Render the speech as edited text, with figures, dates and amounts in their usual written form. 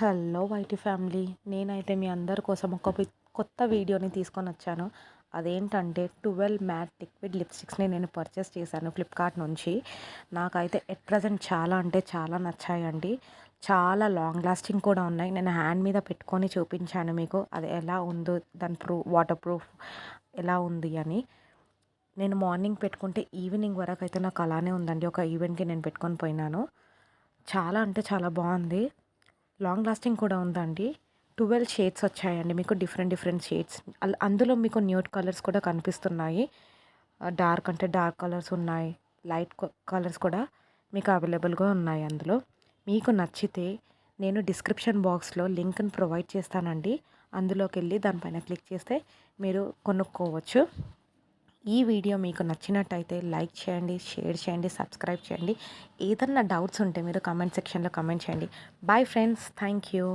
Hello YT family, నేనైతే మీ అందరి కోసం ఒక కొత్త వీడియోని తీసుకొని వచ్చాను. అదేంటంటే 12 మ్యాట్ లిక్విడ్ లిప్స్టిక్స్ని నేను పర్చేస్ చేశాను ఫ్లిప్కార్ట్ నుంచి. నాకైతే ఎట్ ప్రజెంట్ చాలా అంటే చాలా నచ్చాయండి. చాలా లాంగ్ లాస్టింగ్ కూడా ఉన్నాయి. నేను హ్యాండ్ మీద పెట్టుకొని చూపించాను మీకు అది ఎలా ఉందో, దాని వాటర్ ప్రూఫ్ ఎలా ఉంది అని. నేను మార్నింగ్ పెట్టుకుంటే ఈవినింగ్ వరకు అయితే నాకు అలానే ఉందండి. ఒక ఈవెంట్కి నేను పెట్టుకొని పోయినాను. చాలా అంటే చాలా బాగుంది. లాంగ్ లాస్టింగ్ కూడా ఉందండి. 12 షేడ్స్ వచ్చాయండి మీకు, డిఫరెంట్ షేడ్స్. అందులో మీకు న్యూడ్ కలర్స్ కూడా కనిపిస్తున్నాయి. డార్క్ అంటే డార్క్ కలర్స్ ఉన్నాయి, లైట్ కలర్స్ కూడా మీకు అవైలబుల్గా ఉన్నాయి. అందులో మీకు నచ్చితే నేను డిస్క్రిప్షన్ బాక్స్లో లింక్ని ప్రొవైడ్ చేస్తానండి. అందులోకి వెళ్ళి దానిపైన క్లిక్ చేస్తే మీరు కొనుక్కోవచ్చు. ఈ వీడియో మీకు నచ్చినట్టయితే లైక్ చేయండి, షేర్ చేయండి, సబ్స్క్రైబ్ చేయండి. ఏదన్నా డౌట్స్ ఉంటే మీరు కామెంట్ సెక్షన్లో కామెంట్ చేయండి. Bye friends, thank you.